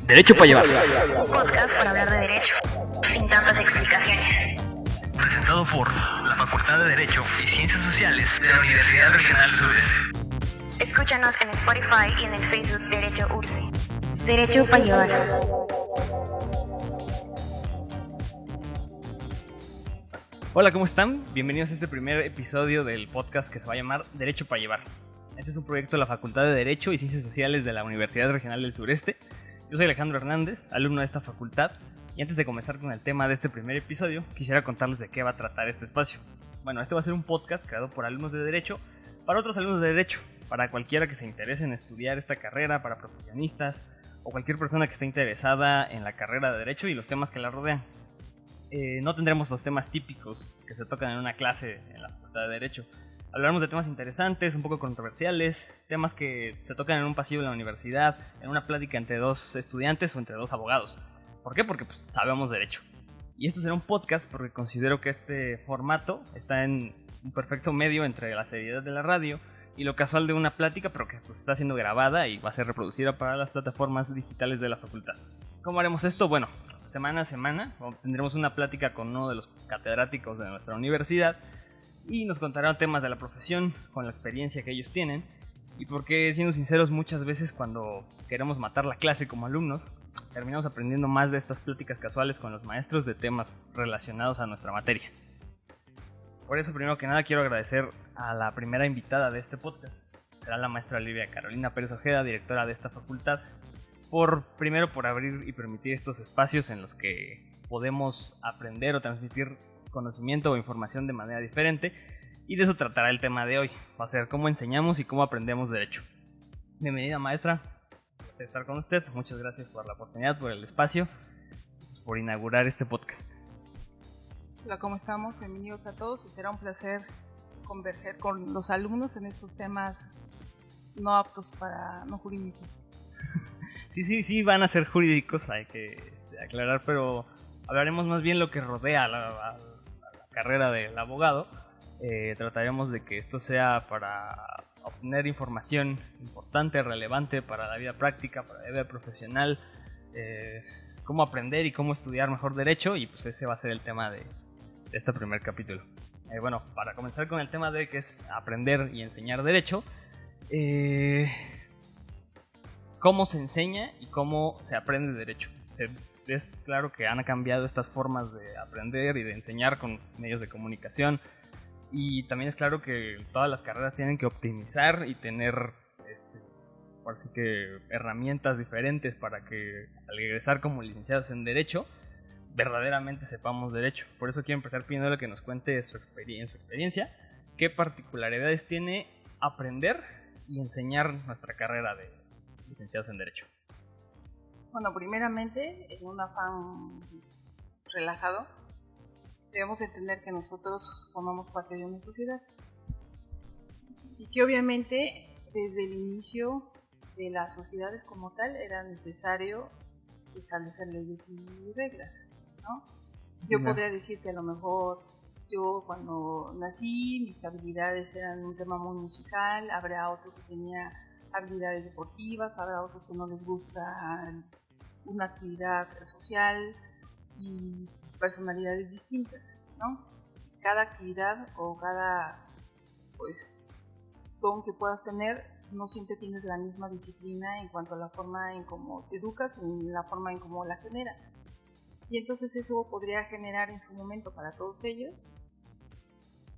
Derecho para llevar. Un podcast para hablar de derecho, sin tantas explicaciones. Presentado por la Facultad de Derecho y Ciencias Sociales de la Universidad Regional del Sureste. Escúchanos en Spotify y en el Facebook Derecho URSE. Derecho para llevar. Hola, ¿cómo están? Bienvenidos a este primer episodio del podcast que se va a llamar Derecho para llevar. Este es un proyecto de la Facultad de Derecho y Ciencias Sociales de la Universidad Regional del Sureste. Yo soy Alejandro Hernández, alumno de esta facultad, y antes de comenzar con el tema de este primer episodio, quisiera contarles de qué va a tratar este espacio. Bueno, este va a ser un podcast creado por alumnos de Derecho, para otros alumnos de Derecho, para cualquiera que se interese en estudiar esta carrera, para profesionistas, o cualquier persona que esté interesada en la carrera de Derecho y los temas que la rodean. No tendremos los temas típicos que se tocan en una clase en la Facultad de Derecho. Hablaremos de temas interesantes, un poco controversiales, temas que se tocan en un pasillo de la universidad, en una plática entre dos estudiantes o entre dos abogados. ¿Por qué? Porque sabemos derecho. Y esto será un podcast porque considero que este formato está en un perfecto medio entre la seriedad de la radio y lo casual de una plática, pero que está siendo grabada y va a ser reproducida para las plataformas digitales de la facultad. ¿Cómo haremos esto? Bueno, semana a semana tendremos una plática con uno de los catedráticos de nuestra universidad y nos contarán temas de la profesión con la experiencia que ellos tienen, y porque, siendo sinceros, muchas veces cuando queremos matar la clase como alumnos terminamos aprendiendo más de estas pláticas casuales con los maestros de temas relacionados a nuestra materia. Por eso, primero que nada, quiero agradecer a la primera invitada de este podcast. Será la maestra Livia Carolina Pérez Ojeda, directora de esta facultad, primero por abrir y permitir estos espacios en los que podemos aprender o transmitir conocimiento o información de manera diferente, y de eso tratará el tema de hoy. Va a ser cómo enseñamos y cómo aprendemos derecho. Bienvenida, maestra, por estar con usted. Muchas gracias por la oportunidad, por el espacio, por inaugurar este podcast. Hola, ¿cómo estamos? Bienvenidos a todos y será un placer converger con los alumnos en estos temas no aptos para no jurídicos. Sí, van a ser jurídicos, hay que aclarar, pero hablaremos más bien lo que rodea a la carrera del abogado. Trataremos de que esto sea para obtener información importante, relevante para la vida práctica, para la vida profesional, cómo aprender y cómo estudiar mejor derecho, y pues ese va a ser el tema de este primer capítulo. Bueno, para comenzar con el tema de que es aprender y enseñar derecho, ¿cómo se enseña y cómo se aprende derecho? Es claro que han cambiado estas formas de aprender y de enseñar con medios de comunicación, y también es claro que todas las carreras tienen que optimizar y tener así que herramientas diferentes para que al egresar como licenciados en Derecho verdaderamente sepamos derecho. Por eso quiero empezar pidiéndole que nos cuente su experiencia, qué particularidades tiene aprender y enseñar nuestra carrera de licenciados en Derecho. Bueno, primeramente, en un afán relajado, debemos entender que nosotros formamos parte de una sociedad y que obviamente desde el inicio de las sociedades como tal era necesario establecer leyes y reglas, ¿no? Yo podría decir que a lo mejor yo cuando nací mis habilidades eran un tema muy musical, habrá otros que tenía habilidades deportivas, habrá otros que no les gusta una actividad social y personalidades distintas, ¿no? Cada actividad o cada don que puedas tener, no siempre tienes la misma disciplina en cuanto a la forma en cómo te educas y en la forma en cómo la generas. Y entonces eso podría generar en su momento para todos ellos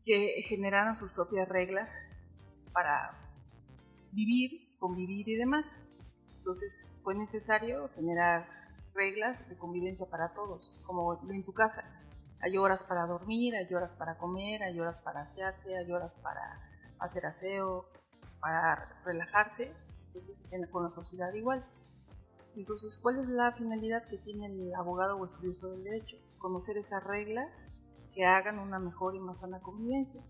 que generaran sus propias reglas para vivir, convivir y demás. Entonces fue necesario generar reglas de convivencia para todos, como en tu casa. Hay horas para dormir, hay horas para comer, hay horas para asearse, hay horas para hacer aseo, para relajarse. Entonces con la sociedad igual. Entonces, ¿cuál es la finalidad que tiene el abogado o estudioso del derecho? Conocer esas reglas que hagan una mejor y más sana convivencia.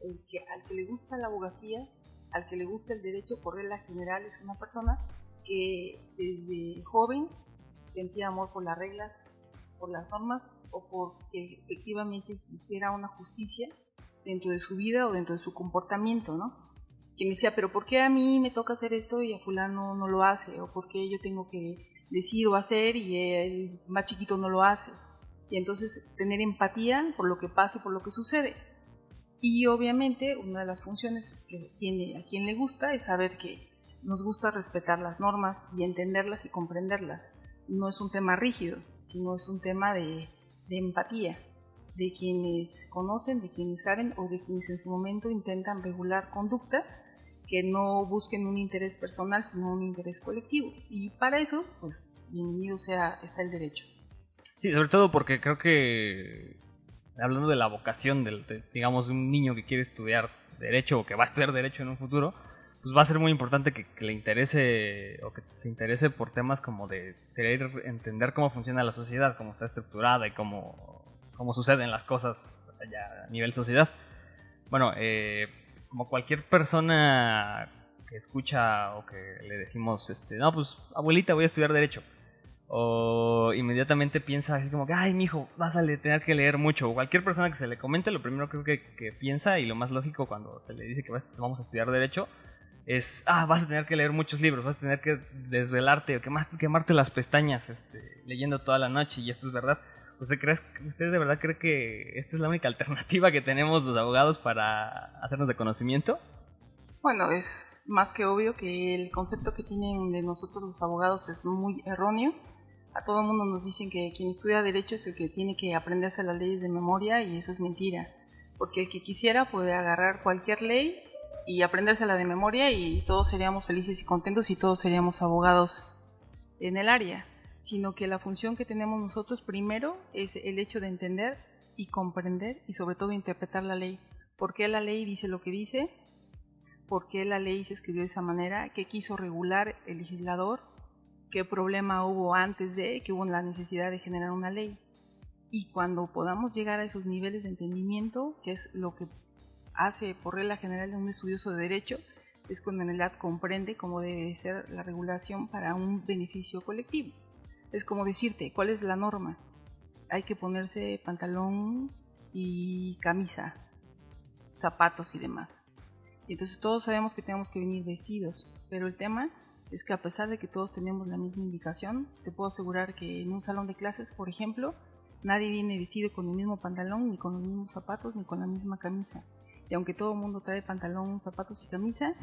Al que le gusta la abogacía, al que le gusta el derecho, por regla general es una persona que desde joven sentía amor por las reglas, por las normas o porque efectivamente hiciera una justicia dentro de su vida o dentro de su comportamiento, ¿no? que me decía, pero ¿por qué a mí me toca hacer esto y a fulano no lo hace? ¿O por qué yo tengo que decir o hacer y el más chiquito no lo hace? Y entonces tener empatía por lo que pasa y por lo que sucede. Y obviamente una de las funciones que tiene a quien le gusta es saber que nos gusta respetar las normas y entenderlas y comprenderlas. No es un tema rígido, sino es un tema de empatía, de quienes conocen, de quienes saben o de quienes en su momento intentan regular conductas que no busquen un interés personal, sino un interés colectivo. Y para eso, pues, bienvenido sea, está el derecho. Sí, sobre todo porque creo que, hablando de la vocación digamos, de un niño que quiere estudiar derecho o que va a estudiar derecho en un futuro, pues va a ser muy importante que le interese o que se interese por temas como de querer entender cómo funciona la sociedad, cómo está estructurada y cómo suceden las cosas allá a nivel sociedad. Bueno, como cualquier persona que escucha o que le decimos, no, pues abuelita, voy a estudiar derecho, o inmediatamente piensa así como que, ay, mijo, vas a tener que leer mucho. O cualquier persona que se le comente, lo primero creo que piensa, y lo más lógico cuando se le dice que vamos a estudiar derecho, es, vas a tener que leer muchos libros, vas a tener que desvelarte o quemarte las pestañas leyendo toda la noche, y esto es verdad. ¿Usted de verdad cree que esta es la única alternativa que tenemos los abogados para hacernos de conocimiento? Bueno, es más que obvio que el concepto que tienen de nosotros los abogados es muy erróneo. A todo el mundo nos dicen que quien estudia derecho es el que tiene que aprenderse las leyes de memoria, y eso es mentira. Porque el que quisiera puede agarrar cualquier ley y aprendérsela de memoria y todos seríamos felices y contentos y todos seríamos abogados en el área. Sino que la función que tenemos nosotros primero es el hecho de entender y comprender y sobre todo interpretar la ley. ¿Por qué la ley dice lo que dice? ¿Por qué la ley se escribió de esa manera? ¿Qué quiso regular el legislador? ¿Qué problema hubo antes de que hubo la necesidad de generar una ley? Y cuando podamos llegar a esos niveles de entendimiento, que es lo que hace por regla general un estudioso de derecho, es cuando en realidad comprende cómo debe ser la regulación para un beneficio colectivo. Es como decirte, ¿cuál es la norma? Hay que ponerse pantalón y camisa, zapatos y demás. Y entonces todos sabemos que tenemos que venir vestidos, pero el tema es que a pesar de que todos tenemos la misma indicación, te puedo asegurar que en un salón de clases, por ejemplo, nadie viene vestido con el mismo pantalón, ni con los mismos zapatos, ni con la misma camisa. Y aunque todo el mundo trae pantalón, zapatos y camisa,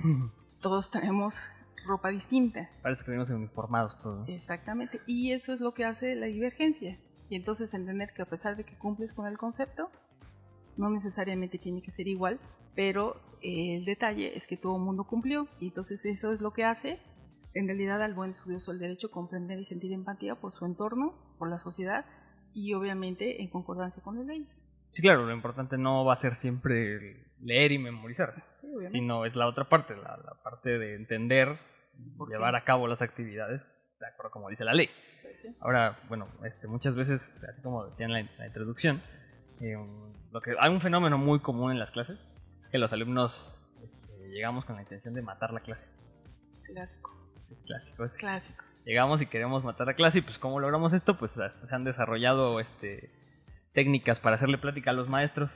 todos tenemos ropa distinta. Parece que venimos uniformados todos. Exactamente, y eso es lo que hace la divergencia. Y entonces entender que a pesar de que cumples con el concepto, no necesariamente tiene que ser igual, pero el detalle es que todo el mundo cumplió, y entonces eso es lo que hace en realidad al buen estudioso del derecho comprender y sentir empatía por su entorno, por la sociedad y obviamente en concordancia con las leyes. Sí, claro, lo importante no va a ser siempre leer y memorizar, Sí, sino es la otra parte, la parte de entender, llevar a cabo las actividades de acuerdo como dice la ley. Sí. Ahora, bueno, muchas veces, así como decía en la introducción, hay un fenómeno muy común en las clases, es que los alumnos llegamos con la intención de matar la clase. Clásico. Es clásico. Clásico. Llegamos y queremos matar la clase, y pues ¿cómo logramos esto? Pues se han desarrollado técnicas para hacerle plática a los maestros,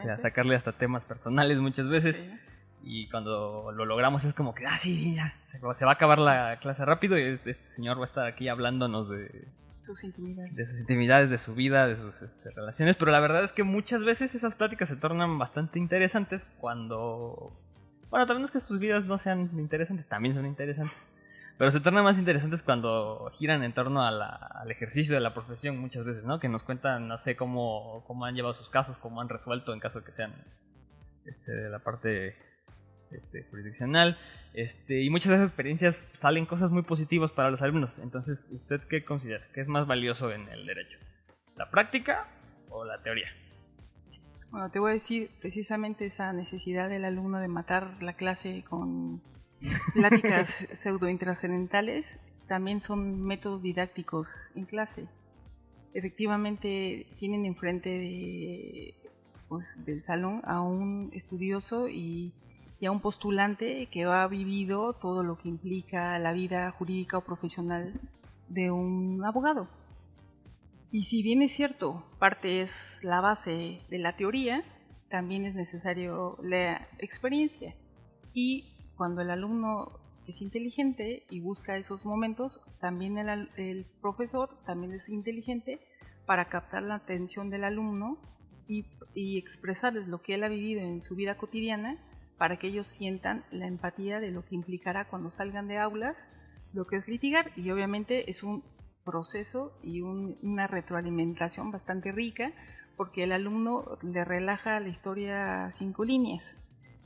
a sacarle hasta temas personales muchas veces. Sí. Y cuando lo logramos es como que, sí, ya, se va a acabar la clase rápido, y este señor va a estar aquí hablándonos de sus intimidades, de su vida, de sus relaciones. Pero la verdad es que muchas veces esas pláticas se tornan bastante interesantes cuando... Bueno, también no es que sus vidas no sean interesantes, también son interesantes. Pero se tornan más interesantes cuando giran en torno al ejercicio de la profesión muchas veces, ¿no? Que nos cuentan, no sé, cómo han llevado sus casos, cómo han resuelto en caso de que sean de la parte jurisdiccional. Y muchas de esas experiencias salen cosas muy positivas para los alumnos. Entonces, ¿usted qué considera? ¿Qué es más valioso en el derecho? ¿La práctica o la teoría? Bueno, te voy a decir precisamente esa necesidad del alumno de matar la clase con pláticas pseudo-intrascendentales también son métodos didácticos en clase. Efectivamente tienen enfrente del salón a un estudioso y a un postulante que ha vivido todo lo que implica la vida jurídica o profesional de un abogado. Y si bien es cierto, parte es la base de la teoría, también es necesario la experiencia. Y cuando el alumno es inteligente y busca esos momentos, también el profesor también es inteligente para captar la atención del alumno y expresarles lo que él ha vivido en su vida cotidiana para que ellos sientan la empatía de lo que implicará cuando salgan de aulas lo que es litigar, y obviamente es un proceso y una retroalimentación bastante rica porque el alumno le relaja la historia 5 líneas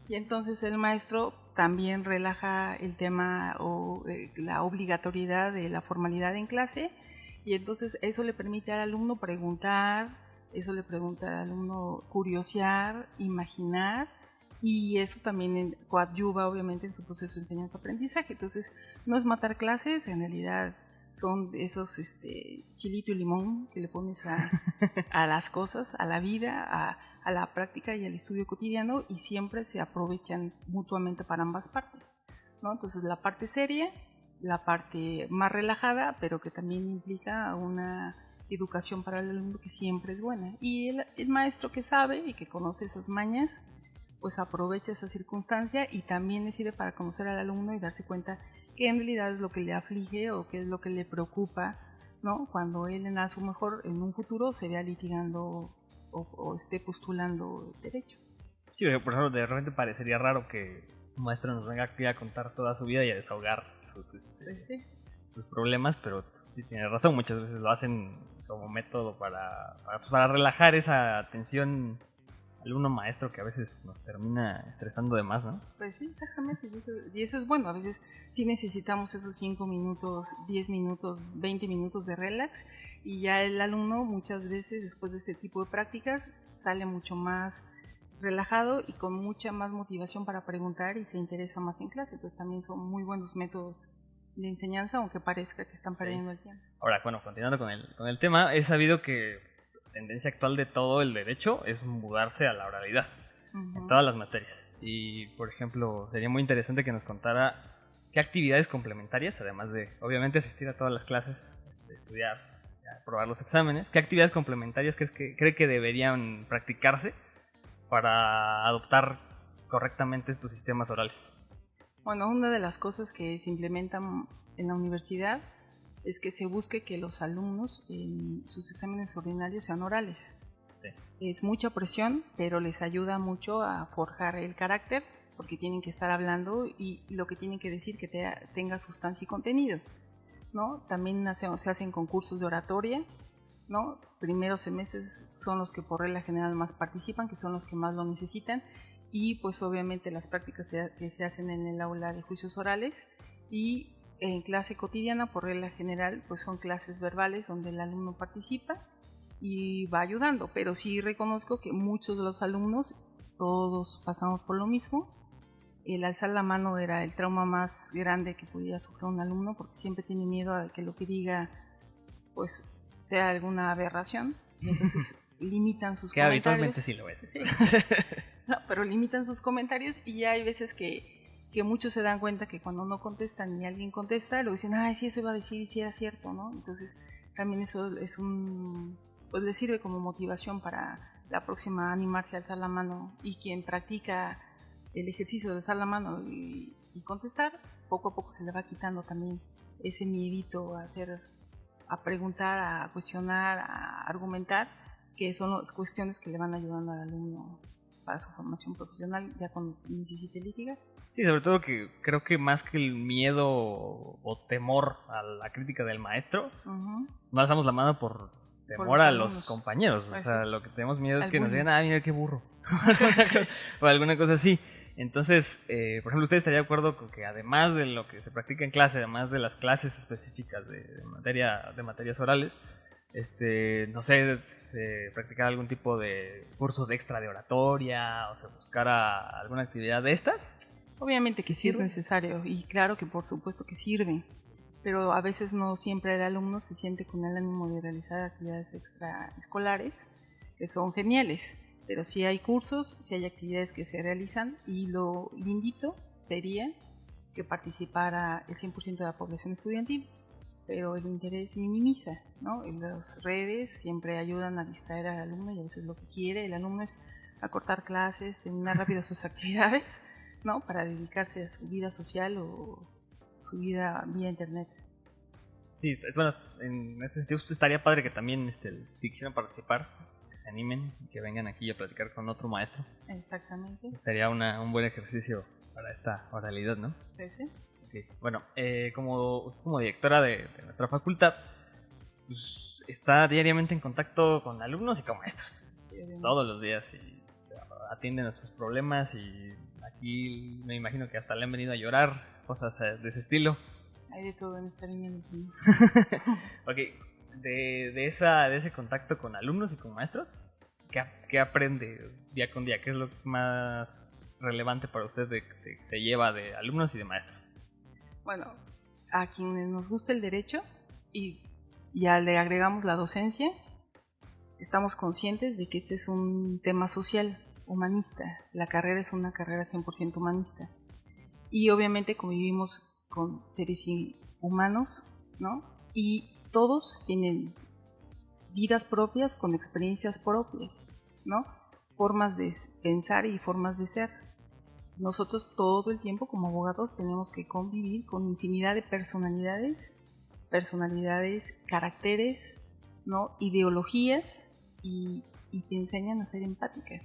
y entonces el maestro también relaja el tema o la obligatoriedad de la formalidad en clase, y entonces eso le permite al alumno preguntar, eso le pregunta al alumno curiosear, imaginar, y eso también coadyuva obviamente en su proceso de enseñanza-aprendizaje. Entonces no es matar clases, en realidad son esos chilito y limón que le pones a las cosas, a la vida, a la práctica y al estudio cotidiano, y siempre se aprovechan mutuamente para ambas partes, ¿no? Entonces la parte seria, la parte más relajada, pero que también implica una educación para el alumno que siempre es buena, y el maestro que sabe y que conoce esas mañas pues aprovecha esa circunstancia y también le sirve para conocer al alumno y darse cuenta qué en realidad es lo que le aflige o qué es lo que le preocupa, ¿no? Cuando él a su mejor en un futuro se vea litigando o esté postulando derecho. Sí, por ejemplo, de repente parecería raro que un maestro nos venga aquí a contar toda su vida y a desahogar sus problemas, pero sí tiene razón, muchas veces lo hacen como método para relajar esa tensión alumno maestro que a veces nos termina estresando de más, ¿no? Pues sí, exactamente, y eso es bueno. A veces sí necesitamos esos 5 minutos, 10 minutos, 20 minutos de relax, y ya el alumno muchas veces después de este tipo de prácticas sale mucho más relajado y con mucha más motivación para preguntar y se interesa más en clase. Entonces también son muy buenos métodos de enseñanza, aunque parezca que están perdiendo el tiempo. Ahora, bueno, continuando con el tema, he sabido que tendencia actual de todo el derecho es mudarse a la oralidad en todas las materias. Y, por ejemplo, sería muy interesante que nos contara qué actividades complementarias, además de, obviamente, asistir a todas las clases, estudiar, aprobar los exámenes, qué actividades complementarias cree que deberían practicarse para adoptar correctamente estos sistemas orales. Bueno, una de las cosas que se implementan en la universidad es que se busque que los alumnos en sus exámenes ordinarios sean orales. Sí. Es mucha presión, pero les ayuda mucho a forjar el carácter, porque tienen que estar hablando y lo que tienen que decir que tenga sustancia y contenido, ¿no? También se hacen concursos de oratoria, ¿no? Primeros semestres son los que por regla general más participan, que son los que más lo necesitan, y pues obviamente las prácticas que se hacen en el aula de juicios orales, y en clase cotidiana por regla general pues son clases verbales donde el alumno participa y va ayudando, pero sí reconozco que muchos de los alumnos, todos pasamos por lo mismo. El alzar la mano era el trauma más grande que pudiera sufrir un alumno, porque siempre tiene miedo a que lo que diga pues sea alguna aberración, y entonces limitan sus que comentarios. Habitualmente sí lo es. Sí. No, pero limitan sus comentarios, y ya hay veces que muchos se dan cuenta que cuando no contestan ni alguien contesta, lo dicen, ay, sí, eso iba a decir y sí era cierto, ¿no? Entonces también eso es pues les sirve como motivación para la próxima animarse a alzar la mano, y quien practica el ejercicio de alzar la mano y contestar, poco a poco se le va quitando también ese miedito a preguntar, a cuestionar, a argumentar, que son las cuestiones que le van ayudando al alumno para su formación profesional ya cuando necesite litigar. Sí, sobre todo que creo que más que el miedo o temor a la crítica del maestro, no alzamos la mano por temor a los compañeros. Pues o sea, lo que tenemos miedo es que nos digan, mira qué burro. O alguna cosa así. Entonces, por ejemplo, ¿usted estaría de acuerdo con que además de lo que se practica en clase, además de las clases específicas de materias orales, no sé, se practicara algún tipo de curso de extra de oratoria, o se buscara alguna actividad de estas? Obviamente que sí es necesario, y claro que por supuesto que sirve, pero a veces no siempre el alumno se siente con el ánimo de realizar actividades extraescolares, que son geniales, pero sí hay cursos, sí hay actividades que se realizan, y lo lindito sería que participara el 100% de la población estudiantil, pero el interés minimiza, ¿no? En las redes siempre ayudan a distraer al alumno, y a veces lo que quiere el alumno es acortar clases, terminar rápido sus actividades, ¿no? Para dedicarse a su vida social o su vida vía internet. Sí, bueno, en este sentido estaría padre que también si quisieran participar, que se animen, que vengan aquí a platicar con otro maestro. Exactamente. Sería un buen ejercicio para esta oralidad, ¿no? Sí, sí. Okay. Bueno, como directora de nuestra facultad, pues, está diariamente en contacto con alumnos y con maestros. Todos los días y atienden nuestros problemas y aquí me imagino que hasta le han venido a llorar, cosas de ese estilo. Hay de todo en esta línea. Ok, de ese contacto con alumnos y con maestros, ¿qué aprende día con día? ¿Qué es lo más relevante para usted que se lleva de alumnos y de maestros? Bueno, a quienes nos gusta el derecho y ya le agregamos la docencia, estamos conscientes de que este es un tema social, humanista. La carrera es una carrera 100% humanista. Y obviamente convivimos con seres humanos, ¿no? Y todos tienen vidas propias con experiencias propias, ¿no? Formas de pensar y formas de ser. Nosotros todo el tiempo como abogados tenemos que convivir con infinidad de personalidades, caracteres, ¿no? Ideologías y te enseñan a ser empática,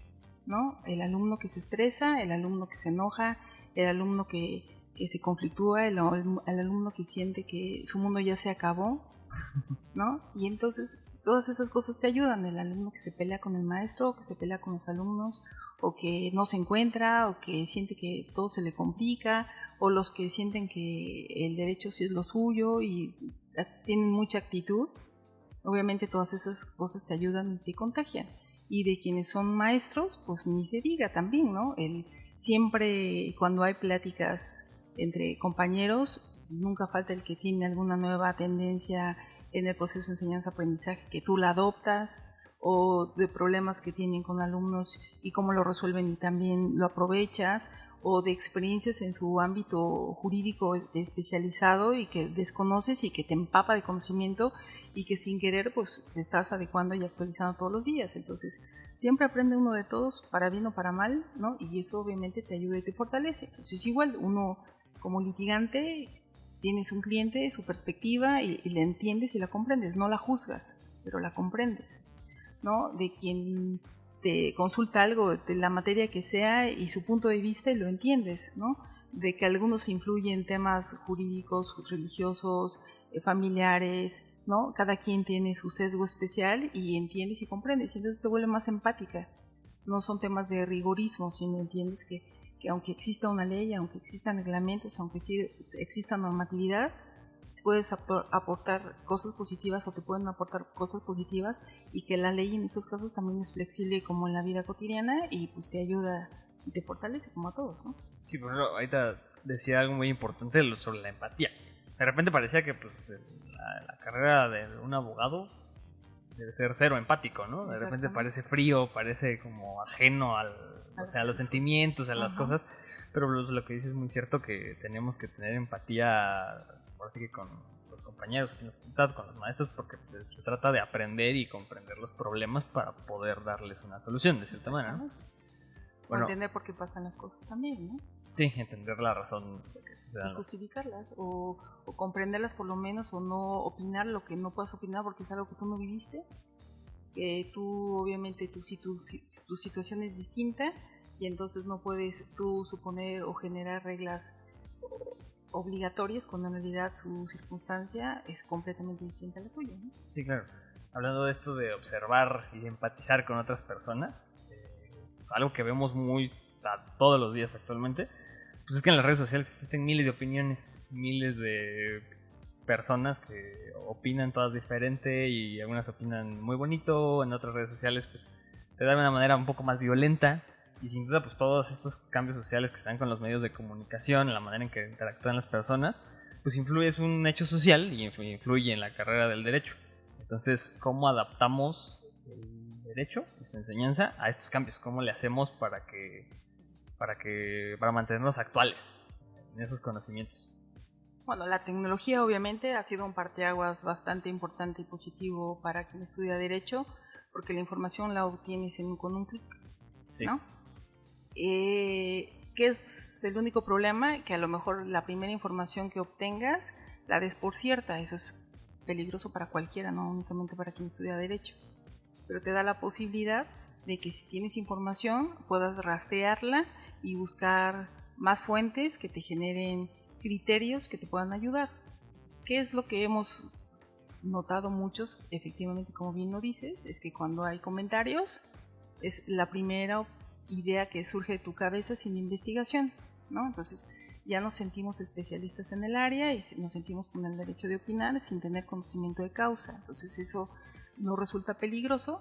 ¿no? El alumno que se estresa, el alumno que se enoja, el alumno que se conflictúa, el alumno que siente que su mundo ya se acabó, ¿no? Y entonces todas esas cosas te ayudan. El alumno que se pelea con el maestro, o que se pelea con los alumnos, o que no se encuentra, o que siente que todo se le complica, o los que sienten que el derecho sí es lo suyo y tienen mucha actitud. Obviamente todas esas cosas te ayudan y te contagian. Y de quienes son maestros, pues ni se diga también, ¿no? Siempre cuando hay pláticas entre compañeros, nunca falta el que tiene alguna nueva tendencia en el proceso de enseñanza-aprendizaje que tú la adoptas, o de problemas que tienen con alumnos y cómo lo resuelven y también lo aprovechas, o de experiencias en su ámbito jurídico especializado y que desconoces y que te empapa de conocimiento y que sin querer pues te estás adecuando y actualizando todos los días. Entonces siempre aprende uno de todos, para bien o para mal, ¿no? Y eso obviamente te ayuda y te fortalece. Entonces igual uno como litigante tienes un cliente, su perspectiva y la entiendes y la comprendes, no la juzgas, pero la comprendes, ¿no? De quien te consulta algo, de la materia que sea y su punto de vista y lo entiendes, ¿no? De que algunos influyen temas jurídicos, religiosos, familiares, ¿no? Cada quien tiene su sesgo especial y entiendes y comprendes, y entonces te vuelve más empática. No son temas de rigorismo, sino entiendes que aunque exista una ley, aunque existan reglamentos, aunque sí exista normatividad, puedes aportar cosas positivas o te pueden aportar cosas positivas, y que la ley en estos casos también es flexible como en la vida cotidiana y pues te ayuda y te fortalece como a todos, ¿no? Sí, por ejemplo, ahorita decía algo muy importante sobre la empatía. De repente parecía que pues, la carrera de un abogado debe ser cero empático, ¿no? De repente parece frío, parece como ajeno a los sentimientos, a las cosas, pero lo que dices es muy cierto, que tenemos que tener empatía, así que con los compañeros, con los maestros, porque se trata de aprender y comprender los problemas para poder darles una solución, de cierta manera, ¿no? Bueno, entender por qué pasan las cosas también, ¿no? Sí, entender la razón de que sucedan. Y justificarlas, o comprenderlas por lo menos, o no opinar lo que no puedas opinar porque es algo que tú no viviste, que tú obviamente tu situación es distinta y entonces no puedes tú suponer o generar reglas obligatorias cuando en realidad su circunstancia es completamente distinta a la tuya, ¿no? Sí, claro. Hablando de esto de observar y empatizar con otras personas, algo que vemos todos los días actualmente, pues es que en las redes sociales existen miles de opiniones, miles de personas que opinan todas diferente, y algunas opinan muy bonito, en otras redes sociales pues te dan de una manera un poco más violenta, y sin duda pues todos estos cambios sociales que están con los medios de comunicación, la manera en que interactúan las personas, pues es un hecho social y influye en la carrera del derecho. Entonces, ¿cómo adaptamos el derecho y su enseñanza a estos cambios? ¿Cómo le hacemos para mantenernos actuales en esos conocimientos? Bueno, la tecnología obviamente ha sido un parteaguas bastante importante y positivo para quien estudia derecho, porque la información la obtienes con un clic, sí, ¿no? ¿Qué es el único problema? Que a lo mejor la primera información que obtengas la des por cierta. Eso es peligroso para cualquiera, no únicamente para quien estudia Derecho. Pero te da la posibilidad de que si tienes información puedas rastrearla y buscar más fuentes que te generen criterios que te puedan ayudar. ¿Qué es lo que hemos notado muchos? Efectivamente, como bien lo dices, es que cuando hay comentarios es la primera idea que surge de tu cabeza sin investigación, ¿no? Entonces ya nos sentimos especialistas en el área y nos sentimos con el derecho de opinar sin tener conocimiento de causa. Entonces eso nos resulta peligroso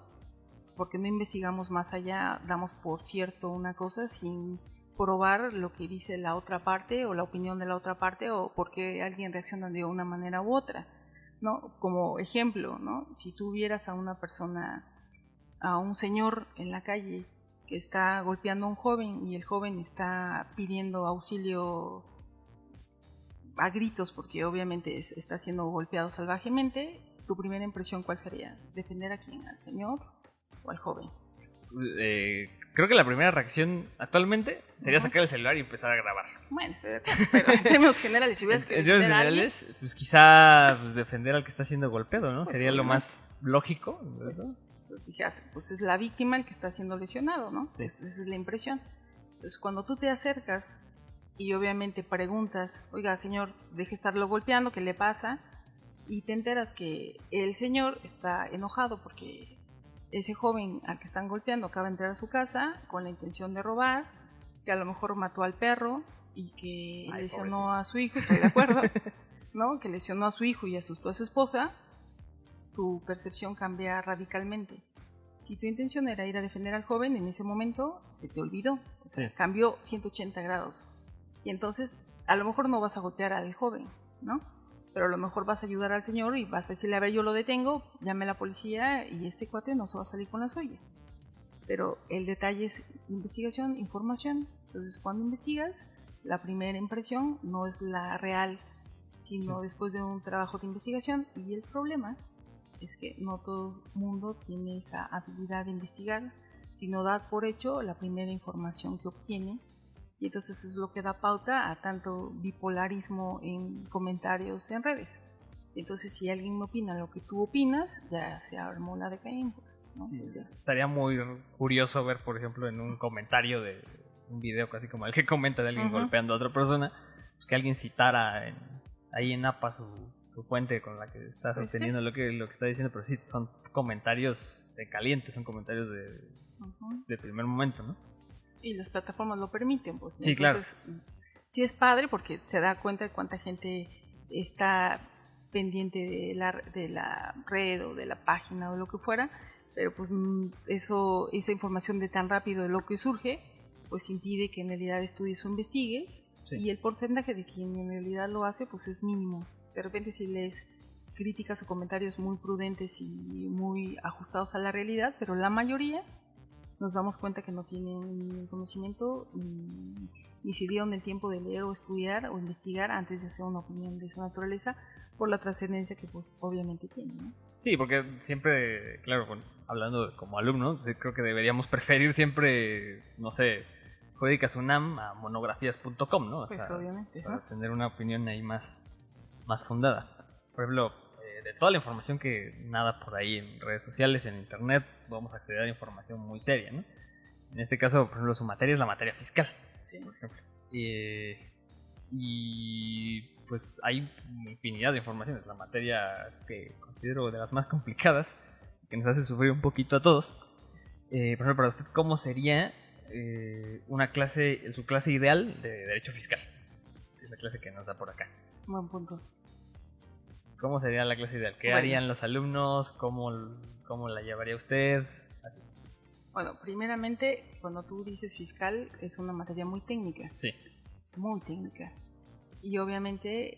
porque no investigamos más allá, damos por cierto una cosa sin probar lo que dice la otra parte o la opinión de la otra parte o por qué alguien reacciona de una manera u otra, ¿no? Como ejemplo, ¿no? Si tú vieras a una persona, a un señor en la calle que está golpeando a un joven y el joven está pidiendo auxilio a gritos porque obviamente está siendo golpeado salvajemente, tu primera impresión ¿cuál sería? ¿Defender a quién? ¿Al señor o al joven? Creo que la primera reacción actualmente sería sacar el celular y empezar a grabar. Bueno, pero en términos generales, si hubieras que en términos generales, pues quizá defender al que está siendo golpeado, ¿no? Pues sería lo más lógico, ¿verdad? Pues es la víctima el que está siendo lesionado, ¿no? Sí. Esa es la impresión. Entonces, cuando tú te acercas y obviamente preguntas, oiga, señor, deje estarlo golpeando, ¿qué le pasa? Y te enteras que el señor está enojado porque ese joven al que están golpeando acaba de entrar a su casa con la intención de robar, que a lo mejor mató al perro y que lesionó pobrecito a su hijo, estoy de acuerdo, ¿no? Que lesionó a su hijo y asustó a su esposa. Tu percepción cambia radicalmente. Si tu intención era ir a defender al joven, en ese momento se te olvidó, o sea, sí, cambió 180 grados. Y entonces, a lo mejor no vas a golpear al joven, ¿no? Pero a lo mejor vas a ayudar al señor y vas a decirle, a ver, yo lo detengo, llame a la policía y este cuate no se va a salir con la suya. Pero el detalle es investigación, información. Entonces, cuando investigas, la primera impresión no es la real, sino después de un trabajo de investigación. Y el problema es que no todo el mundo tiene esa habilidad de investigar, sino dar por hecho la primera información que obtiene, y entonces es lo que da pauta a tanto bipolarismo en comentarios en redes. Entonces si alguien no opina lo que tú opinas, ya se armó la de Caín, pues, ¿no? Sí, estaría muy curioso ver, por ejemplo, en un comentario de un video casi como el que comenta de alguien golpeando a otra persona, pues que alguien citara ahí en APA su fuente con la que está sosteniendo lo que está diciendo, pero sí, son comentarios calientes, son comentarios de primer momento, ¿no? Y las plataformas lo permiten, pues. Sí, entonces, claro. Sí es padre porque se da cuenta de cuánta gente está pendiente de la red o de la página o lo que fuera, pero pues esa información de tan rápido de lo que surge, pues impide que en realidad estudies o investigues, y el porcentaje de quien en realidad lo hace, pues es mínimo. De repente si lees críticas o comentarios muy prudentes y muy ajustados a la realidad, pero la mayoría nos damos cuenta que no tienen conocimiento ni se dieron el tiempo de leer o estudiar o investigar antes de hacer una opinión de esa naturaleza por la trascendencia que pues obviamente tiene, ¿no? Sí, porque siempre, claro, hablando como alumnos, creo que deberíamos preferir siempre, no sé, Jurídicas UNAM a monografías.com, ¿no? Pues obviamente, para tener una opinión ahí más fundada. Por ejemplo, de toda la información que nada por ahí en redes sociales, en internet, vamos a acceder a información muy seria, ¿no? En este caso, por ejemplo, su materia es la materia fiscal, por ejemplo. Y pues hay infinidad de informaciones. La materia que considero de las más complicadas, que nos hace sufrir un poquito a todos. Por ejemplo, para usted, ¿cómo sería su clase ideal de Derecho Fiscal? Es la clase que nos da por acá. Buen punto. ¿Cómo sería la clase ideal? ¿Qué harían los alumnos? ¿Cómo la llevaría usted? Así. Bueno, primeramente, cuando tú dices fiscal, es una materia muy técnica. Sí. Muy técnica. Y obviamente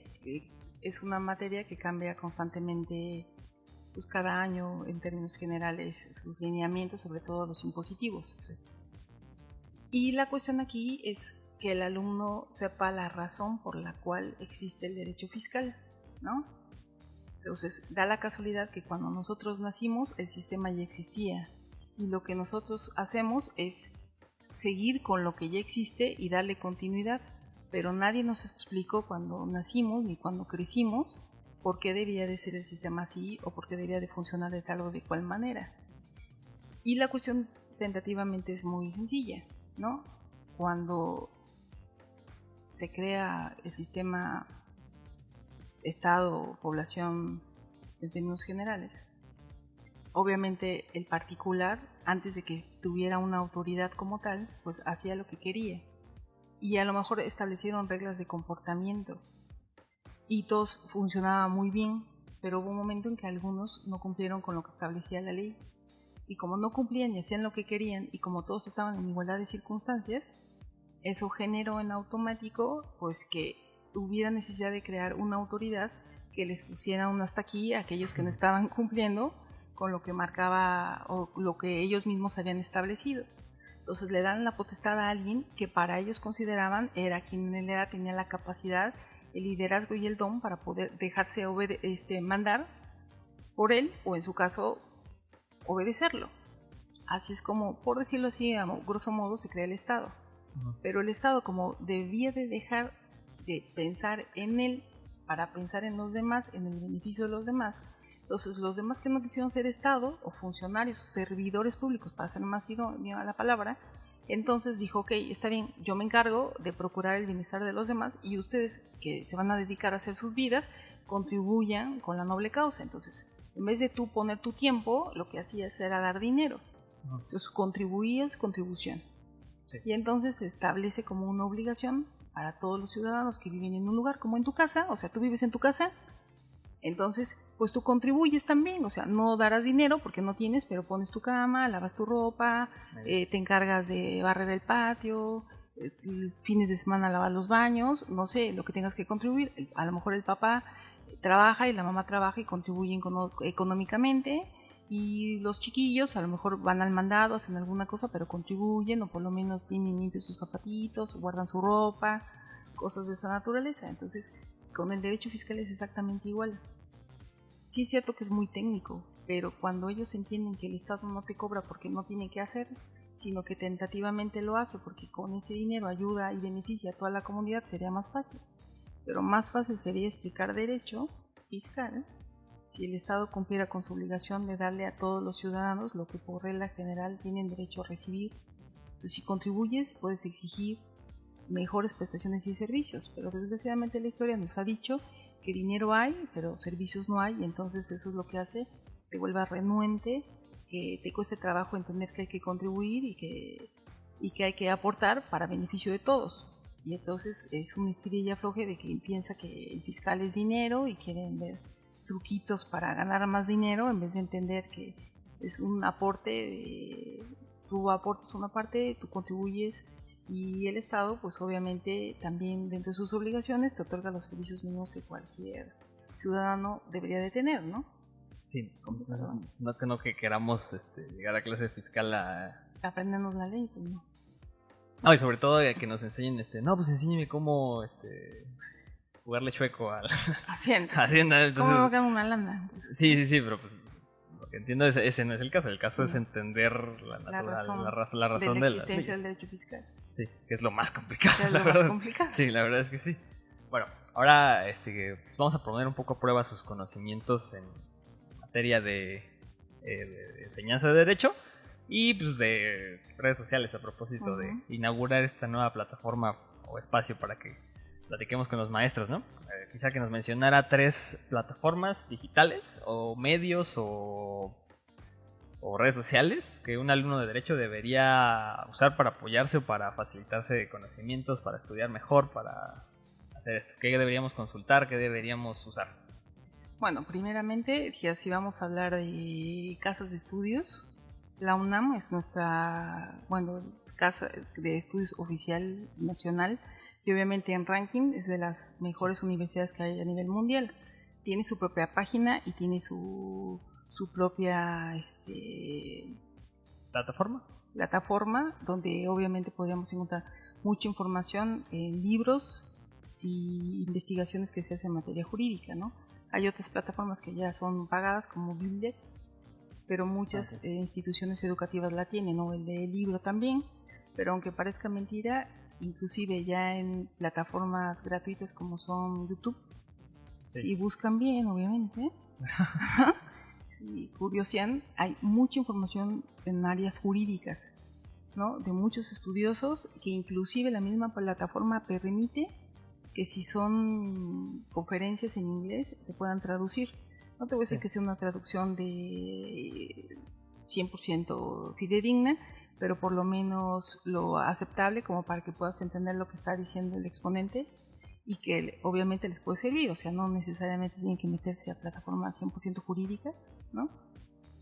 es una materia que cambia constantemente, pues cada año en términos generales, sus lineamientos, sobre todo los impositivos. Sí. Y la cuestión aquí es que el alumno sepa la razón por la cual existe el derecho fiscal, ¿no? Entonces, da la casualidad que cuando nosotros nacimos, el sistema ya existía. Y lo que nosotros hacemos es seguir con lo que ya existe y darle continuidad, pero nadie nos explicó cuando nacimos ni cuando crecimos por qué debía de ser el sistema así o por qué debía de funcionar de tal o de cual manera. Y la cuestión tentativamente es muy sencilla, ¿no? Cuando se crea el sistema Estado, población en términos generales, obviamente el particular, antes de que tuviera una autoridad como tal, pues hacía lo que quería. Y a lo mejor establecieron reglas de comportamiento y todos funcionaba muy bien, pero hubo un momento en que algunos no cumplieron con lo que establecía la ley. Y como no cumplían y hacían lo que querían, y como todos estaban en igualdad de circunstancias, eso generó en automático pues que hubiera necesidad de crear una autoridad que les pusiera un hasta aquí a aquellos que no estaban cumpliendo con lo que marcaba o lo que ellos mismos habían establecido. Entonces le dan la potestad a alguien que para ellos consideraban era quien tenía la capacidad, el liderazgo y el don para poder dejarse mandar por él, o en su caso obedecerlo. Así es como, por decirlo así, a grosso modo, se crea el Estado. Pero el Estado, como debía de dejar de pensar en él para pensar en los demás, en el beneficio de los demás, entonces los demás que no quisieron ser Estado o funcionarios, servidores públicos, para ser más idónea a la palabra, entonces dijo, ok, está bien, yo me encargo de procurar el bienestar de los demás y ustedes que se van a dedicar a hacer sus vidas, contribuyan con la noble causa. Entonces, en vez de tú poner tu tiempo, lo que hacías era dar dinero. Entonces contribuías, contribución. Sí. Y entonces se establece como una obligación para todos los ciudadanos que viven en un lugar, como en tu casa, o sea, tú vives en tu casa, entonces pues tú contribuyes también, o sea, no darás dinero porque no tienes, pero pones tu cama, lavas tu ropa, te encargas de barrer el patio, fines de semana lavar los baños, no sé, lo que tengas que contribuir. A lo mejor el papá trabaja y la mamá trabaja y contribuyen económicamente, y los chiquillos a lo mejor van al mandado, hacen alguna cosa, pero contribuyen, o por lo menos tienen limpios sus zapatitos, guardan su ropa, cosas de esa naturaleza. Entonces, con el derecho fiscal es exactamente igual. Sí es cierto que es muy técnico, pero cuando ellos entienden que el Estado no te cobra porque no tiene que hacer, sino que tentativamente lo hace porque con ese dinero ayuda y beneficia a toda la comunidad, sería más fácil. Pero más fácil sería explicar derecho fiscal si el Estado cumpliera con su obligación de darle a todos los ciudadanos lo que por regla general tienen derecho a recibir. Pues si contribuyes, puedes exigir mejores prestaciones y servicios, pero desgraciadamente la historia nos ha dicho que dinero hay, pero servicios no hay, y entonces eso es lo que hace, te vuelva renuente, que te cueste trabajo entender que hay que contribuir y que hay que aportar para beneficio de todos. Y entonces es un estirilla y afloje de quien piensa que el fiscal es dinero y quieren ver truquitos para ganar más dinero en vez de entender que es un aporte, tú aportas una parte, tú contribuyes, y el Estado pues obviamente también dentro de sus obligaciones te otorga los servicios mínimos que cualquier ciudadano debería de tener, ¿no? Sí, no que queramos llegar a clase fiscal a aprendernos la ley, pues no. No, y sobre todo que nos enseñen, no, pues enséñeme cómo jugarle chueco a la Hacienda. Entonces, ¿Cómo va a ganar una lana? Sí, pero pues lo que entiendo es ese no es el caso. El caso es entender la razón de la existencia del derecho fiscal. Sí, que es lo más complicado. Es lo más complicado. Sí, la verdad es que sí. Bueno, ahora pues vamos a poner un poco a prueba sus conocimientos en materia de enseñanza de derecho y pues de redes sociales a propósito de inaugurar esta nueva plataforma o espacio para que platiquemos con los maestros, ¿no? Quizá que nos mencionara 3 plataformas digitales o medios o redes sociales que un alumno de derecho debería usar para apoyarse o para facilitarse conocimientos, para estudiar mejor, para hacer esto. ¿Qué deberíamos consultar? ¿Qué deberíamos usar? Bueno, primeramente, si vamos a hablar de casas de estudios, la UNAM es nuestra, casa de estudios oficial nacional, y obviamente en ranking es de las mejores universidades que hay a nivel mundial. Tiene su propia página y tiene su propia plataforma donde obviamente podríamos encontrar mucha información en libros y investigaciones que se hacen en materia jurídica, ¿no? Hay otras plataformas que ya son pagadas como Biblets, pero muchas instituciones educativas la tienen, ¿no? El de libro también. pero aunque parezca mentira, inclusive ya en plataformas gratuitas como son YouTube, si buscan bien, obviamente, si curiosean, hay mucha información en áreas jurídicas, ¿no? De muchos estudiosos, que inclusive la misma plataforma permite que si son conferencias en inglés se puedan traducir. No te voy a decir que sea una traducción de 100% fidedigna, pero por lo menos lo aceptable como para que puedas entender lo que está diciendo el exponente y que obviamente les puede servir. O sea, no necesariamente tienen que meterse a plataformas 100% jurídicas, ¿no?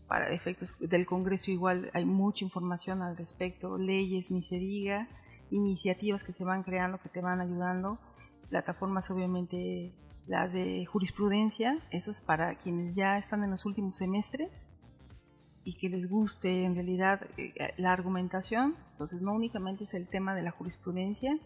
Para efectos del Congreso igual hay mucha información al respecto, leyes ni se diga, iniciativas que se van creando que te van ayudando, plataformas obviamente las de jurisprudencia, esas para quienes ya están en los últimos semestres y que les guste en realidad la argumentación. Entonces no únicamente es el tema de la jurisprudencia,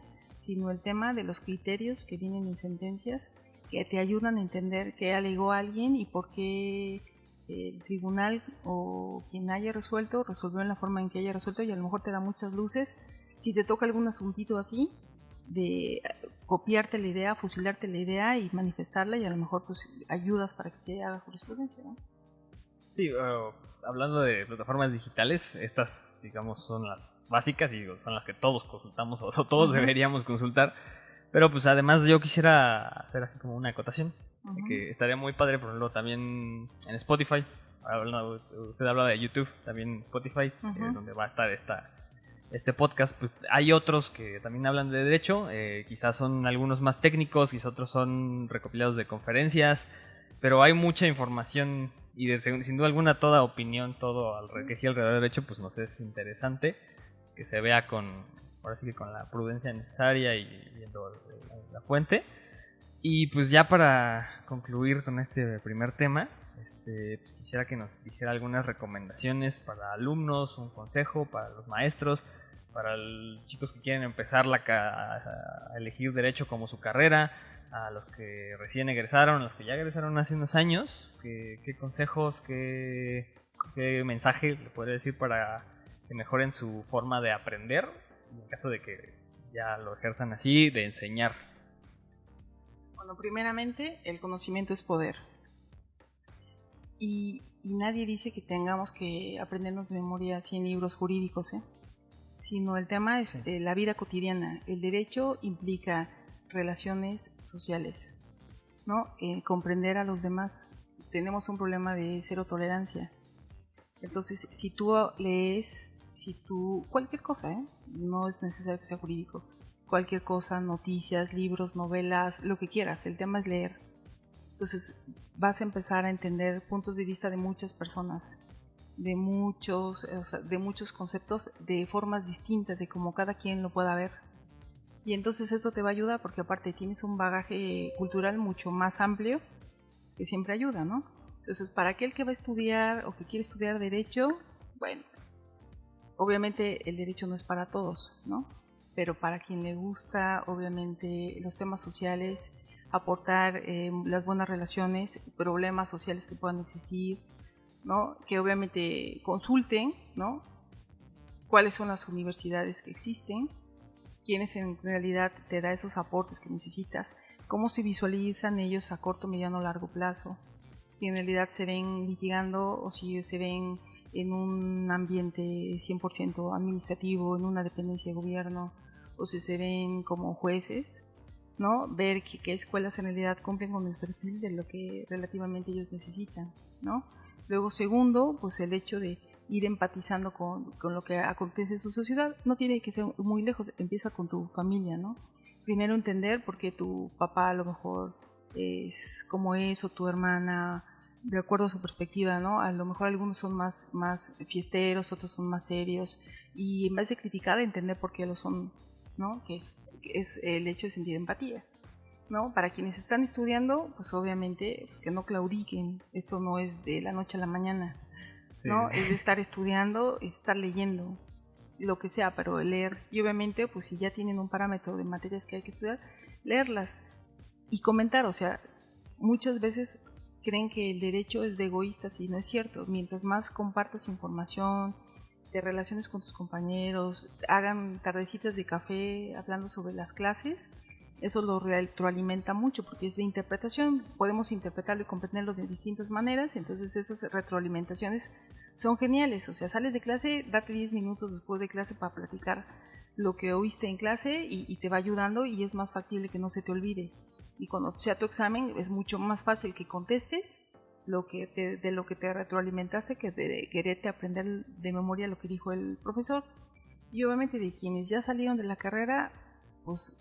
sino el tema de los criterios que vienen en sentencias que te ayudan a entender qué alegó alguien y por qué el tribunal o quien haya resuelto resolvió en la forma en que haya resuelto, y a lo mejor te da muchas luces si te toca algún asuntito así de copiarte la idea, fusilarte la idea y manifestarla, y a lo mejor pues ayudas para que se haga jurisprudencia, ¿no? Sí, hablando de plataformas digitales, estas digamos son las básicas y son las que todos consultamos o todos deberíamos consultar, pero pues además yo quisiera hacer así como una acotación. Que estaría muy padre, por ejemplo, también en Spotify. Usted habla de YouTube, también Spotify, donde va a estar este podcast. Pues hay otros que también hablan de derecho, quizás son algunos más técnicos, quizás otros son recopilados de conferencias, pero hay mucha información y sin duda alguna toda opinión, todo que gira alrededor del derecho, pues nos es interesante que se vea ahora sí que con la prudencia necesaria y viendo la fuente. Y pues ya para concluir con este primer tema, pues quisiera que nos dijera algunas recomendaciones para alumnos, un consejo para los maestros, para los chicos que quieren empezar a elegir derecho como su carrera, a los que recién egresaron, a los que ya egresaron hace unos años. ¿Qué consejos, qué mensaje le podría decir para que mejoren su forma de aprender, en caso de que ya lo ejerzan así, de enseñar? Bueno, primeramente, el conocimiento es poder. Y nadie dice que tengamos que aprendernos de memoria 100 libros jurídicos, sino el tema es la vida cotidiana. El derecho implica relaciones sociales, ¿no? Comprender a los demás. Tenemos un problema de cero tolerancia. Entonces, si tú lees, cualquier cosa, no es necesario que sea jurídico, cualquier cosa, noticias, libros, novelas, lo que quieras, el tema es leer. Entonces vas a empezar a entender puntos de vista de muchas personas, de muchos conceptos, de formas distintas, de cómo cada quien lo pueda ver. Y entonces eso te va a ayudar porque aparte tienes un bagaje cultural mucho más amplio que siempre ayuda, ¿no? Entonces para aquel que va a estudiar o que quiere estudiar derecho, bueno, obviamente el derecho no es para todos, ¿no? Pero para quien le gusta, obviamente, los temas sociales, aportar las buenas relaciones, problemas sociales que puedan existir, ¿no? Que obviamente consulten, ¿no? Cuáles son las universidades que existen, quiénes en realidad te da esos aportes que necesitas, cómo se visualizan ellos a corto, mediano, largo plazo, si en realidad se ven litigando o si se ven en un ambiente 100% administrativo, en una dependencia de gobierno, o si se ven como jueces, ¿no? Ver qué escuelas en realidad cumplen con el perfil de lo que relativamente ellos necesitan, ¿no? Luego, segundo, pues el hecho de ir empatizando con lo que acontece en su sociedad. No tiene que ser muy lejos, empieza con tu familia, ¿no? Primero entender por qué tu papá a lo mejor es como es, o tu hermana, de acuerdo a su perspectiva, ¿no? A lo mejor algunos son más fiesteros, otros son más serios, y en vez de criticar, entender por qué lo son, ¿no? Que es el hecho de sentir empatía, ¿no? Para quienes están estudiando, pues obviamente pues que no claudiquen, esto no es de la noche a la mañana, ¿no? Sí. Es de estar estudiando, estar leyendo, lo que sea, pero leer, y obviamente pues si ya tienen un parámetro de materias que hay que estudiar, leerlas y comentar. O sea, muchas veces creen que el derecho es de egoístas y no es cierto. Mientras más compartas información, te relaciones con tus compañeros, hagan tardecitas de café hablando sobre las clases. Eso lo retroalimenta mucho porque es de interpretación, podemos interpretarlo y comprenderlo de distintas maneras, entonces esas retroalimentaciones son geniales. O sea, sales de clase, date 10 minutos después de clase para platicar lo que oíste en clase y te va ayudando y es más factible que no se te olvide. Y cuando sea tu examen es mucho más fácil que contestes de lo que te retroalimentaste que de quererte aprender de memoria lo que dijo el profesor. Y obviamente de quienes ya salieron de la carrera, pues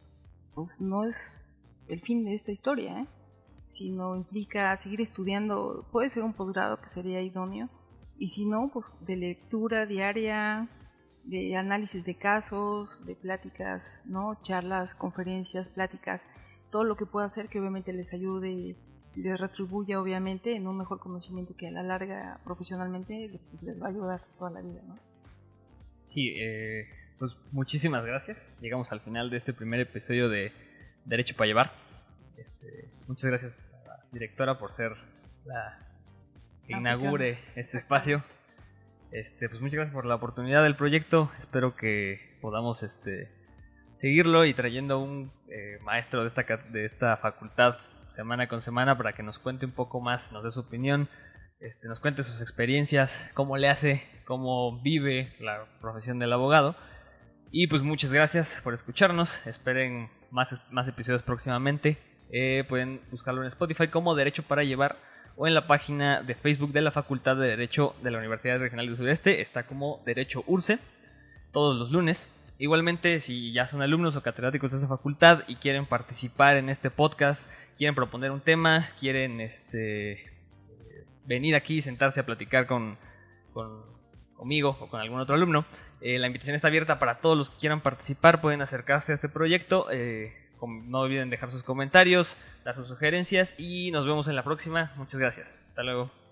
no es el fin de esta historia, sino implica seguir estudiando. Puede ser un posgrado que sería idóneo, y si no, pues de lectura diaria, de análisis de casos, de pláticas, ¿no? Charlas, conferencias, pláticas, todo lo que pueda hacer que obviamente les ayude, les retribuya obviamente en un mejor conocimiento que a la larga profesionalmente pues, les va a ayudar toda la vida, ¿no? Sí, pues muchísimas gracias. Llegamos al final de este primer episodio de Derecho para Llevar. Muchas gracias a la directora por ser la que inaugure este espacio. Pues muchas gracias por la oportunidad del proyecto. Espero que podamos seguirlo y trayendo un maestro de esta facultad semana con semana para que nos cuente un poco más, nos dé su opinión, nos cuente sus experiencias, cómo le hace, cómo vive la profesión del abogado. Y pues muchas gracias por escucharnos. Esperen más episodios próximamente. Pueden buscarlo en Spotify como Derecho para Llevar o en la página de Facebook de la Facultad de Derecho de la Universidad Regional del Sureste. Está como Derecho URSE todos los lunes. Igualmente, si ya son alumnos o catedráticos de esta facultad y quieren participar en este podcast, quieren proponer un tema, quieren venir aquí y sentarse a platicar conmigo o con algún otro alumno, la invitación está abierta para todos los que quieran participar. Pueden acercarse a este proyecto. No olviden dejar sus comentarios, dar sus sugerencias y nos vemos en la próxima. Muchas gracias. Hasta luego.